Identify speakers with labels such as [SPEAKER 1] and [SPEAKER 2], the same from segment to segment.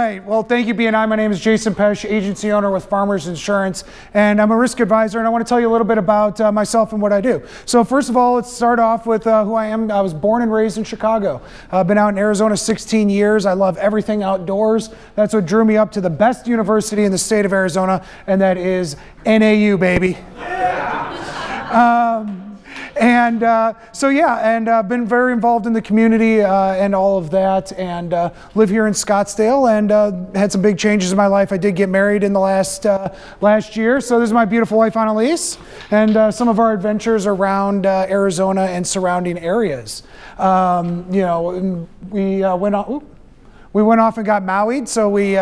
[SPEAKER 1] right. Well, thank you, BNI. My name is Jason Pesch, agency owner with Farmers Insurance, and I'm a risk advisor, and I want to tell you a little bit about myself and what I do. So first of all, let's start off with who I am. I was born and raised in Chicago. I've been out in Arizona 16 years. I love everything outdoors. That's what drew me up to the best university in the state of Arizona, and that is NAU, baby. I've been very involved in the community and all of that, and live here in Scottsdale, and had some big changes in my life. I did get married in the last year, so this is my beautiful wife, Annalise, and some of our adventures around Arizona and surrounding areas. We went off and got married, so we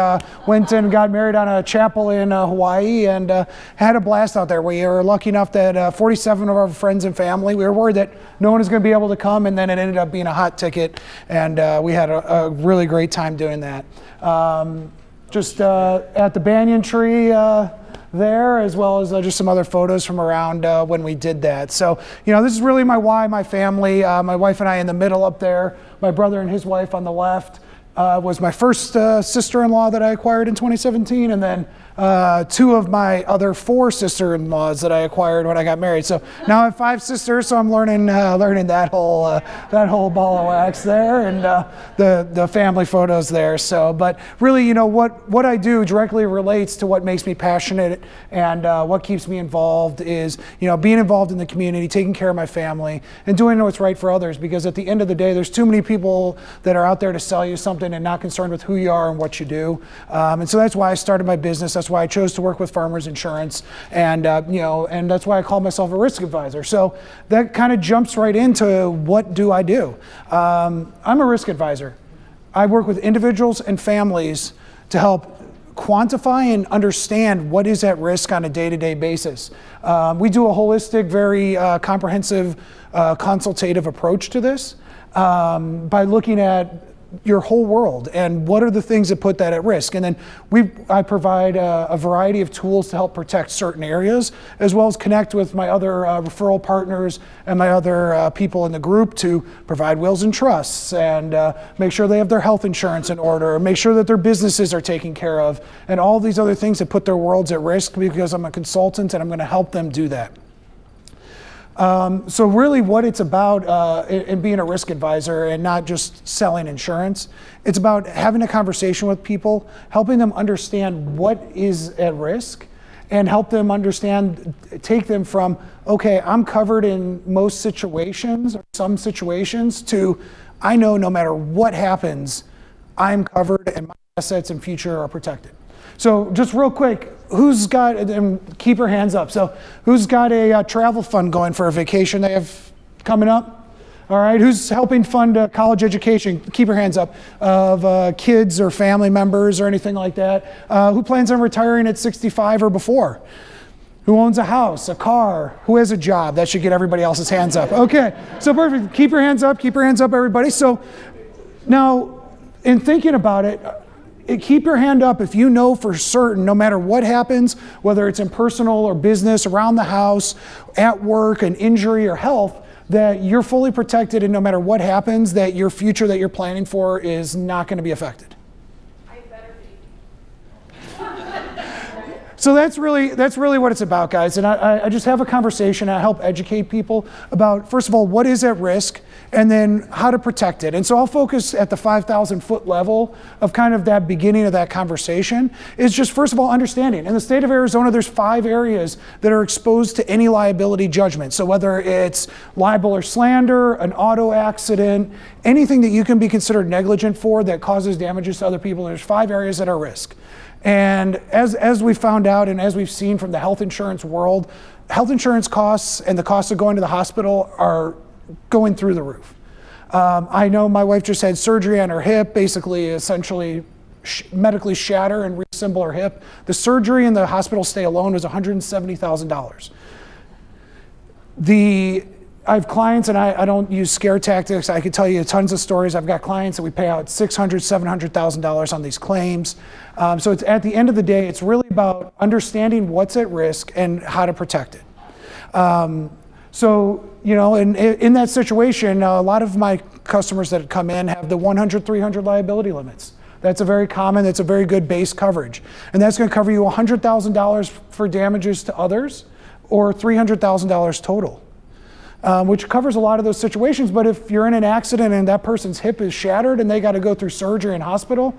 [SPEAKER 1] went and got married on a chapel in Hawaii, and had a blast out there. We were lucky enough that 47 of our friends and family, we were worried that no one was going to be able to come, and then it ended up being a hot ticket, and we had a really great time doing that. At the banyan tree there, as well as just some other photos from around when we did that. So, this is really my why, my family, my wife and I in the middle up there, my brother and his wife on the left. Was my first sister-in-law that I acquired in 2017, and then two of my other four sister-in-laws that I acquired when I got married. So now I have 5 sisters, so I'm learning that whole ball of wax there, and the family photos there. So, but really, what I do directly relates to what makes me passionate, and what keeps me involved is, being involved in the community, taking care of my family, and doing what's right for others. Because at the end of the day, there's too many people that are out there to sell you something and not concerned with who you are and what you do. And so that's why I started my business. That's why I chose to work with Farmers Insurance, and and that's why I call myself a risk advisor. So that kind of jumps right into what do I do. I'm a risk advisor. I work with individuals and families to help quantify and understand what is at risk on a day-to-day basis. We do a holistic, very comprehensive, consultative approach to this by looking at your whole world and what are the things that put that at risk. And then I provide a variety of tools to help protect certain areas, as well as connect with my other referral partners and my other people in the group to provide wills and trusts, and make sure they have their health insurance in order, make sure that their businesses are taken care of, and all these other things that put their worlds at risk, because I'm a consultant and I'm going to help them do that. So really what it's about in being a risk advisor and not just selling insurance, it's about having a conversation with people, helping them understand what is at risk, and help them understand, take them from, okay, I'm covered in most situations or some situations, to I know no matter what happens, I'm covered and my assets and future are protected. So just real quick, who's got, and keep your hands up, so who's got a travel fund going for a vacation they have coming up? All right, who's helping fund a college education? Keep your hands up, of kids or family members or anything like that. Who plans on retiring at 65 or before? Who owns a house, a car? Who has a job? That should get everybody else's hands up. Okay, so perfect, keep your hands up, everybody. So now, in thinking about it, keep your hand up if you know for certain, no matter what happens, whether it's in personal or business, around the house, at work, an injury or health, that you're fully protected, and no matter what happens, that your future that you're planning for is not going to be affected.
[SPEAKER 2] I better be.
[SPEAKER 1] So that's really what it's about, guys. And I just have a conversation. I help educate people about, first of all, what is at risk, and then how to protect it. And so I'll focus at the 5,000-foot level of kind of that beginning of that conversation, is just, first of all, understanding. In the state of Arizona, there's 5 areas that are exposed to any liability judgment. So whether it's libel or slander, an auto accident, anything that you can be considered negligent for that causes damages to other people, there's 5 areas that are risk. And as we found out, and as we've seen from the health insurance world, health insurance costs and the cost of going to the hospital are going through the roof. I know my wife just had surgery on her hip, basically essentially medically shatter and reassemble her hip. The surgery and the hospital stay alone was $170,000. I have clients, and I don't use scare tactics. I could tell you tons of stories. I've got clients that we pay out $600,000, $700,000 on these claims. So it's, at the end of the day, it's really about understanding what's at risk and how to protect it. So, in that situation, a lot of my customers that come in have the 100, 300 liability limits. That's a very common, that's a very good base coverage. And that's going to cover you $100,000 for damages to others or $300,000 total, which covers a lot of those situations. But if you're in an accident and that person's hip is shattered and they got to go through surgery and hospital,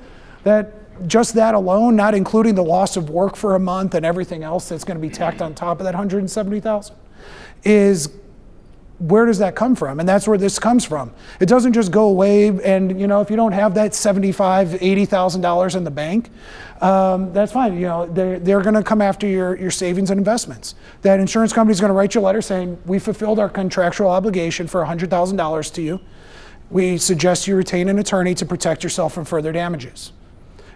[SPEAKER 1] just that alone, not including the loss of work for a month and everything else that's going to be tacked on top of that $170,000, is where does that come from? And that's where this comes from. It doesn't just go away, and if you don't have that $75,000, $80,000 in the bank, that's fine. They're going to come after your savings and investments. That insurance company is going to write you a letter saying, we fulfilled our contractual obligation for $100,000 to you. We suggest you retain an attorney to protect yourself from further damages.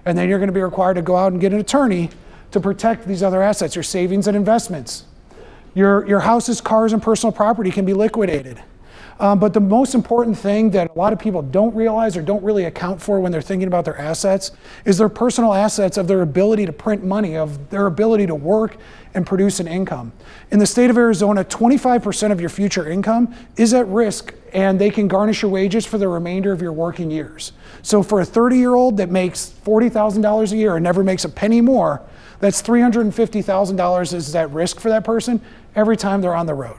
[SPEAKER 1] And then you're going to be required to go out and get an attorney to protect these other assets, your savings and investments. Your houses, cars, and personal property can be liquidated. But the most important thing that a lot of people don't realize or don't really account for when they're thinking about their assets is their personal assets of their ability to print money, of their ability to work and produce an income. In the state of Arizona, 25% of your future income is at risk, and they can garnish your wages for the remainder of your working years. So for a 30-year-old that makes $40,000 a year and never makes a penny more, that's $350,000 is at risk for that person every time they're on the road.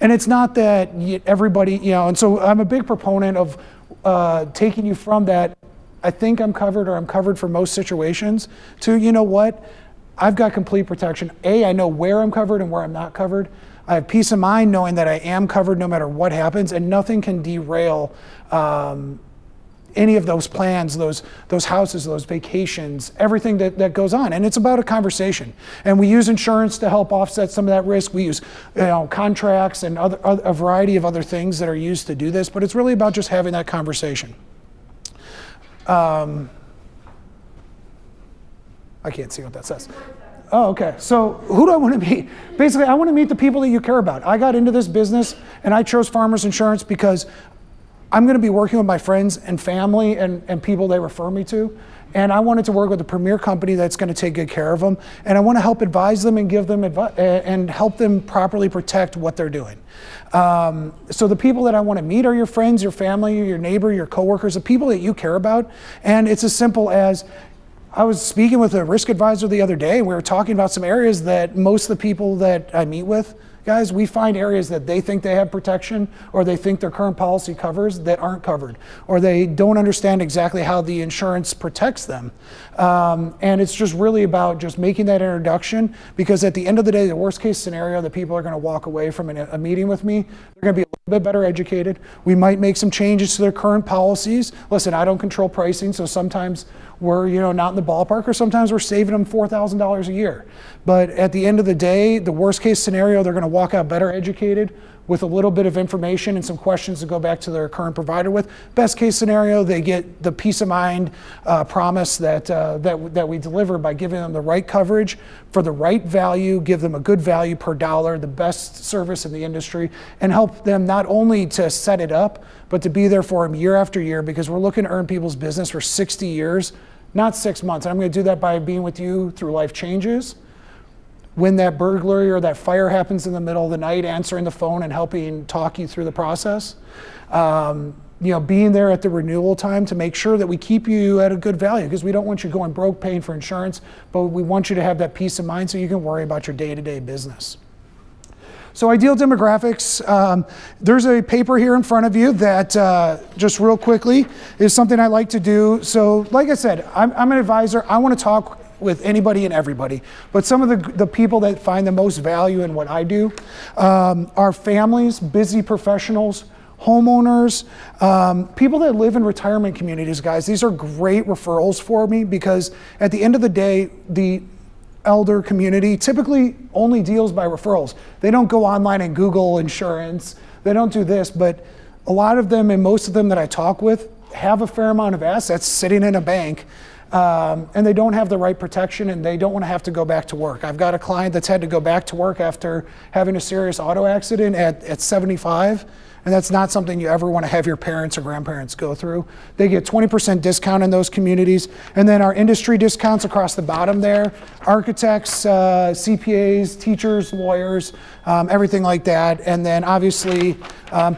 [SPEAKER 1] And it's not that everybody, and so I'm a big proponent of taking you from that, I think I'm covered or I'm covered for most situations, to, what, I've got complete protection. I know where I'm covered and where I'm not covered. I have peace of mind knowing that I am covered no matter what happens, and nothing can derail any of those plans, those houses, those vacations, everything that goes on. And it's about a conversation. And we use insurance to help offset some of that risk. We use contracts and a variety of other things that are used to do this, but it's really about just having that conversation. I can't see what that says. Oh, okay. So who do I want to meet? Basically, I want to meet the people that you care about. I got into this business and I chose Farmers Insurance because I'm going to be working with my friends and family and people they refer me to. And I wanted to work with a premier company that's going to take good care of them. And I want to help advise them and give them advice and help them properly protect what they're doing. So the people that I want to meet are your friends, your family, your neighbor, your coworkers, the people that you care about. And it's as simple as, I was speaking with a risk advisor the other day, and we were talking about some areas that most of the people that I meet with, guys, we find areas that they think they have protection or they think their current policy covers that aren't covered, or they don't understand exactly how the insurance protects them. And it's just really about just making that introduction, because at the end of the day, the worst case scenario that people are going to walk away from a meeting with me, they're going to be a little bit better educated. We might make some changes to their current policies. Listen, I don't control pricing, so sometimes we're not in the ballpark, or sometimes we're saving them $4,000 a year. But at the end of the day, the worst case scenario, they're going to walk out better educated with a little bit of information and some questions to go back to their current provider with. Best case scenario, they get the peace of mind promise that we deliver by giving them the right coverage for the right value, give them a good value per dollar, the best service in the industry, and help them not only to set it up, but to be there for them year after year, because we're looking to earn people's business for 60 years, not 6 months. And I'm going to do that by being with you through life changes. When that burglary or that fire happens in the middle of the night, answering the phone and helping talk you through the process. Being there at the renewal time to make sure that we keep you at a good value, because we don't want you going broke paying for insurance, but we want you to have that peace of mind so you can worry about your day-to-day business. So ideal demographics, there's a paper here in front of you that, just real quickly, is something I like to do. So like I said, I'm an advisor. I want to talk with anybody and everybody, but some of the people that find the most value in what I do are families, busy professionals, homeowners, people that live in retirement communities, guys. These are great referrals for me, because at the end of the day, the elder community typically only deals by referrals. They don't go online and Google insurance. They don't do this, but a lot of them, and most of them that I talk with, have a fair amount of assets sitting in a bank, and they don't have the right protection, and they don't want to have to go back to work. I've got a client that's had to go back to work after having a serious auto accident at 75, and that's not something you ever want to have your parents or grandparents go through. They get 20% discount in those communities, and then our industry discounts across the bottom there, architects, CPAs, teachers, lawyers, everything like that. And then obviously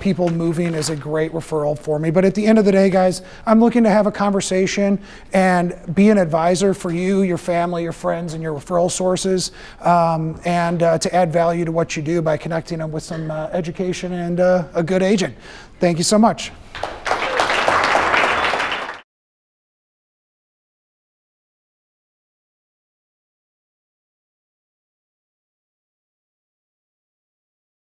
[SPEAKER 1] people moving is a great referral for me. But at the end of the day, guys, I'm looking to have a conversation and be an advisor for you, your family, your friends, and your referral sources, and to add value to what you do by connecting them with some education and a good agent. Thank you so much.